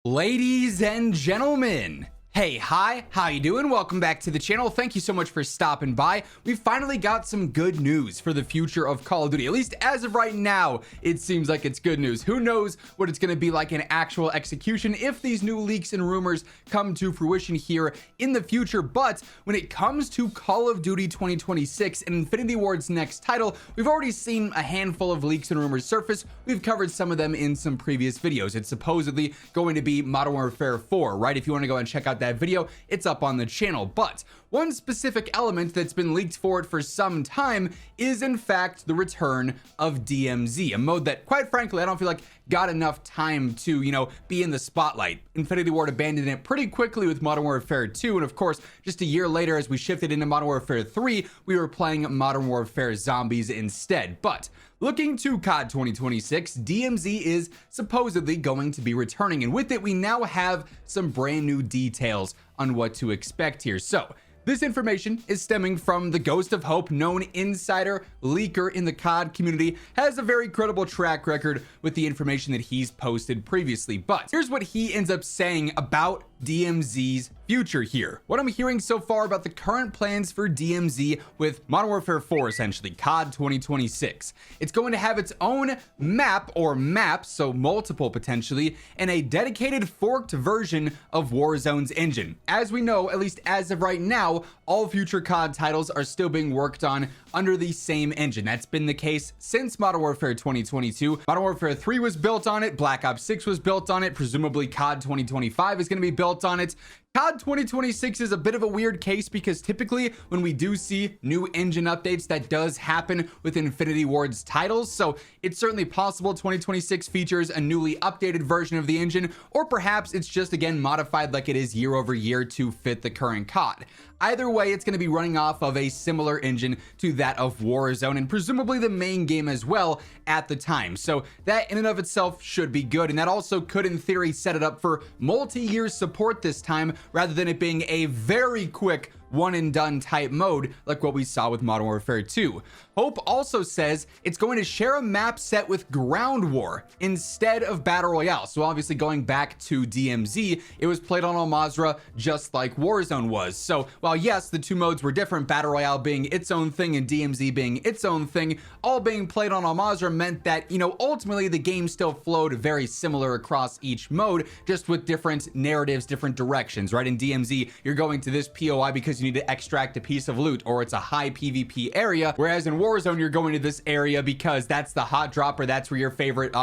Ladies and gentlemen, hey, hi, how you doing? Welcome back to the channel. Thank you so much for stopping by. We finally got some good news for the future of Call of Duty. At least as of right now, it seems like it's good news. Who knows what it's going to be like in actual execution if these new leaks and rumors come to fruition here in the future. But when it comes to Call of Duty 2026 and Infinity Ward's next title, we've already seen a handful of leaks and rumors surface. We've covered some of them in some previous videos. It's supposedly going to be Modern Warfare 4, right? If you want to go and check out that video, it's up on the channel. But one specific element that's been leaked for it for some time is in fact the return of DMZ, a mode that quite frankly I don't feel like got enough time to, be in the spotlight. Infinity Ward abandoned it pretty quickly with Modern Warfare 2, and of course just a year later as we shifted into Modern Warfare 3, we were playing Modern Warfare Zombies instead. But looking to COD 2026, DMZ is supposedly going to be returning, and with it we now have some brand new details on what to expect here. So this information is stemming from the Ghost of Hope, known insider leaker in the COD community, has a very credible track record with the information that he's posted previously. But here's what he ends up saying about DMZ's future here. What I'm hearing so far about the current plans for DMZ with Modern Warfare 4, essentially COD 2026. It's going to have its own map or maps, so multiple potentially, and a dedicated forked version of Warzone's engine. As we know, at least as of right now, all future COD titles are still being worked on under the same engine. That's been the case since Modern Warfare 2022. Modern Warfare 3 was built on it, Black Ops 6 was built on it, presumably COD 2025 is going to be built on it. COD 2026 is a bit of a weird case because typically when we do see new engine updates, that does happen with Infinity Ward's titles. So it's certainly possible 2026 features a newly updated version of the engine, or perhaps it's just again modified like it is year over year to fit the current COD. Either way, it's going to be running off of a similar engine to that of Warzone and presumably the main game as well at the time. So that in and of itself should be good. And that also could in theory set it up for multi-year support this time, rather than it being a very quick one and done type mode like what we saw with Modern Warfare 2. Hope also says it's going to share a map set with Ground War instead of Battle Royale. So obviously going back to DMZ, it was played on Al Mazrah just like Warzone was. So while yes, the two modes were different, Battle Royale being its own thing and DMZ being its own thing, all being played on Al Mazrah meant that, ultimately the game still flowed very similar across each mode, just with different narratives, different directions, right? In DMZ, you're going to this POI because you need to extract a piece of loot, or it's a high PvP area, whereas in Warzone you're going to this area because that's the hot drop, or that's where your favorite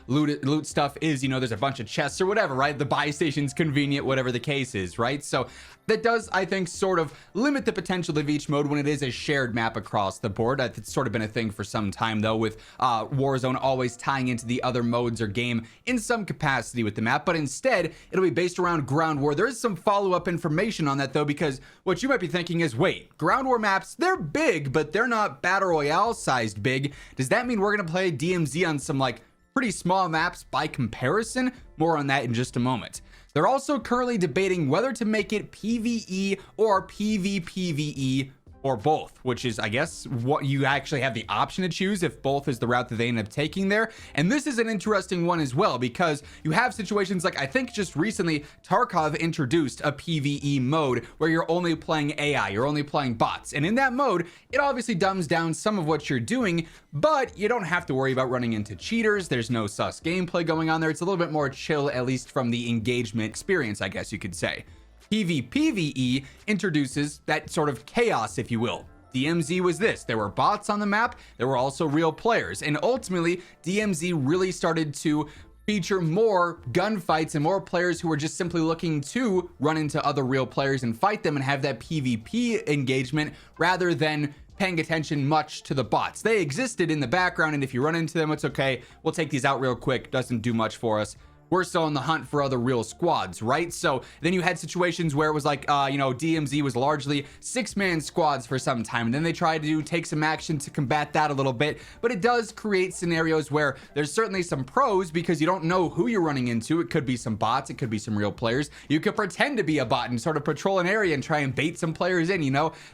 loot stuff is. There's a bunch of chests or whatever, right? The buy station's convenient, whatever the case is, right? So that does, I think, sort of limit the potential of each mode when it is a shared map across the board. It's sort of been a thing for some time though, with Warzone always tying into the other modes or game in some capacity with the map, but instead it'll be based around Ground War. There is some follow-up information on that though, because what you might be thinking is, wait, Ground War maps, they're big, but they're not Battle Royale sized big. Does that mean we're gonna play DMZ on some pretty small maps by comparison? More on that in just a moment. They're also currently debating whether to make it PvE or PvPvE, or both, which is, I guess, what you actually have the option to choose if both is the route that they end up taking there. And this is an interesting one as well, because you have situations like, I think just recently Tarkov introduced a PvE mode where you're only playing AI, you're only playing bots, and in that mode it obviously dumbs down some of what you're doing, but you don't have to worry about running into cheaters. There's no sus gameplay going on there. It's a little bit more chill, at least from the engagement experience, I guess you could say. PvPvE introduces that sort of chaos, if you will. DMZ was this. There were bots on the map, there were also real players, and ultimately DMZ really started to feature more gunfights and more players who were just simply looking to run into other real players and fight them and have that PvP engagement rather than paying attention much to the bots. They existed in the background, and if you run into them, it's okay, we'll take these out real quick, doesn't do much for us. We're still on the hunt for other real squads, right? So then you had situations where it was like, DMZ was largely 6-man squads for some time, and then they tried to take some action to combat that a little bit, but it does create scenarios where there's certainly some pros because you don't know who you're running into. It could be some bots, it could be some real players. You could pretend to be a bot and sort of patrol an area and try and bait some players in,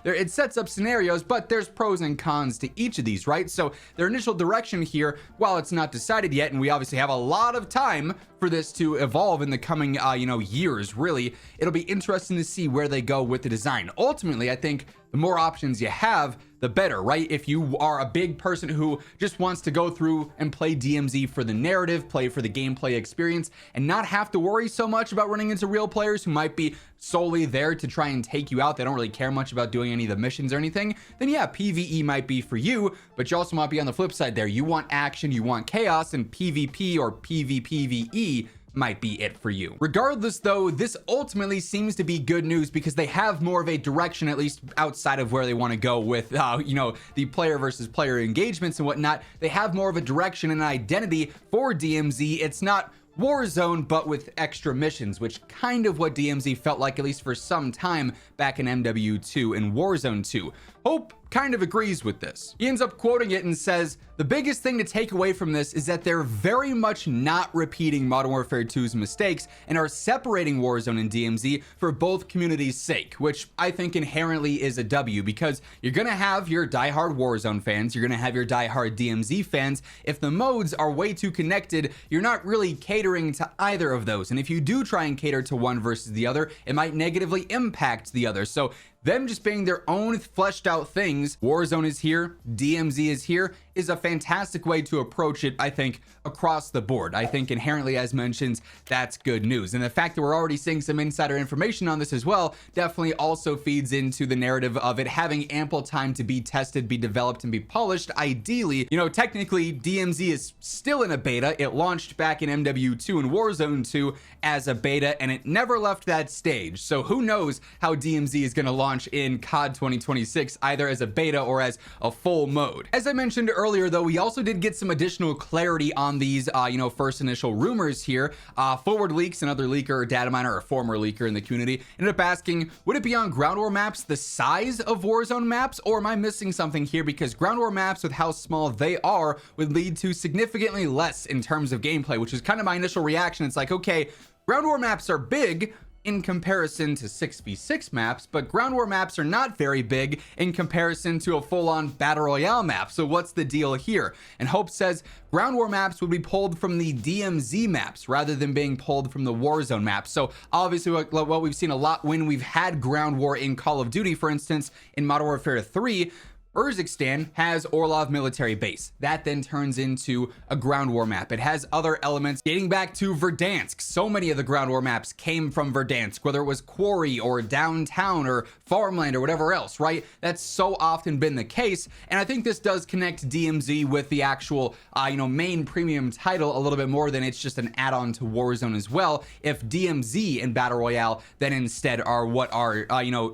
it sets up scenarios, but there's pros and cons to each of these, right? So their initial direction here, while it's not decided yet, and we obviously have a lot of time for this to evolve in the coming, years. Really, it'll be interesting to see where they go with the design. Ultimately, I think the more options you have, the better, right? If you are a big person who just wants to go through and play DMZ for the narrative, play for the gameplay experience, and not have to worry so much about running into real players who might be solely there to try and take you out, they don't really care much about doing any of the missions or anything, then yeah, PvE might be for you. But you also might be on the flip side there. You want action, you want chaos, and PvP or PvPvE might be it for you. Regardless though, this ultimately seems to be good news because they have more of a direction, at least outside of where they want to go with the player versus player engagements and whatnot. They have more of a direction and identity for DMZ. It's not Warzone, but with extra missions, which kind of what DMZ felt like, at least for some time back in MW2 and Warzone 2. Hope kind of agrees with this. He ends up quoting it and says, "The biggest thing to take away from this is that they're very much not repeating Modern Warfare 2's mistakes and are separating Warzone and DMZ for both communities' sake," which I think inherently is a W, because you're gonna have your diehard Warzone fans, you're gonna have your diehard DMZ fans. If the modes are way too connected, you're not really catering to either of those. And if you do try and cater to one versus the other, it might negatively impact the other. So them just being their own fleshed out things, Warzone is here, DMZ is here, is a fantastic way to approach it, I think, across the board. I think inherently, as mentioned, that's good news. And the fact that we're already seeing some insider information on this as well definitely also feeds into the narrative of it having ample time to be tested, be developed, and be polished. Ideally, technically DMZ is still in a beta. It launched back in MW2 and Warzone 2 as a beta, and it never left that stage. So who knows how DMZ is going to launch in COD 2026, either as a beta or as a full mode. As I mentioned earlier though, we also did get some additional clarity on these first initial rumors here. Forward Leaks, another leaker or data miner or former leaker in the community, ended up asking, would it be on ground war maps the size of Warzone maps, or am I missing something here? Because ground war maps, with how small they are, would lead to significantly less in terms of gameplay, which is kind of my initial reaction. It's like, okay, ground war maps are big in comparison to 6v6 maps, but ground war maps are not very big in comparison to a full-on battle royale map. So what's the deal here? And Hope says ground war maps would be pulled from the DMZ maps rather than being pulled from the Warzone maps. So obviously what we've seen a lot when we've had ground war in Call of Duty, for instance, in Modern Warfare 3, Urzikstan has Orlov military base. That then turns into a ground war map. It has other elements dating back to Verdansk. So many of the ground war maps came from Verdansk, whether it was Quarry or downtown or farmland or whatever else, right? That's so often been the case. And I think this does connect DMZ with the actual, main premium title a little bit more than it's just an add-on to Warzone as well. If DMZ and Battle Royale then instead are what are,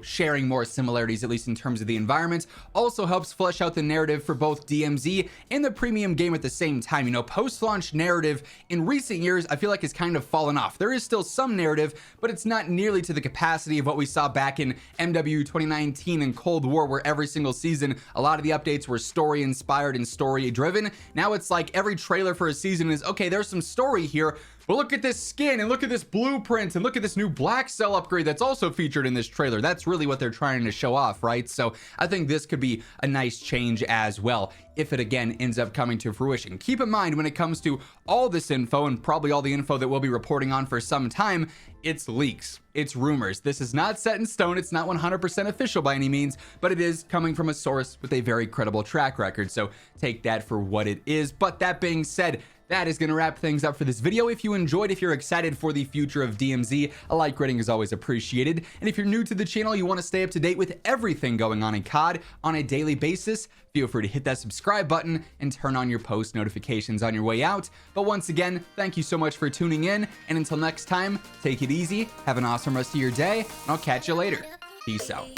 sharing more similarities, at least in terms of the environment. Also helps flesh out the narrative for both DMZ and the premium game at the same time. Post-launch narrative in recent years, I feel like has kind of fallen off. There is still some narrative, but it's not nearly to the capacity of what we saw back in MW 2019 and Cold War, where every single season, a lot of the updates were story inspired and story driven. Now it's like every trailer for a season is, okay, there's some story here, but look at this skin and look at this blueprint and look at this new black cell upgrade that's also featured in this trailer. That's really what they're trying to show off, right? So I think this could be a nice change as well, if it again ends up coming to fruition. Keep in mind, when it comes to all this info, and probably all the info that we'll be reporting on for some time, it's leaks, it's rumors. This is not set in stone. It's not 100% official by any means, but it is coming from a source with a very credible track record. So take that for what it is. But that being said, that is going to wrap things up for this video. If you enjoyed, if you're excited for the future of DMZ, a like rating is always appreciated. And if you're new to the channel, you want to stay up to date with everything going on in COD on a daily basis, feel free to hit that subscribe button and turn on your post notifications on your way out. But once again, thank you so much for tuning in. And until next time, take it easy, have an awesome rest of your day, and I'll catch you later. Peace out.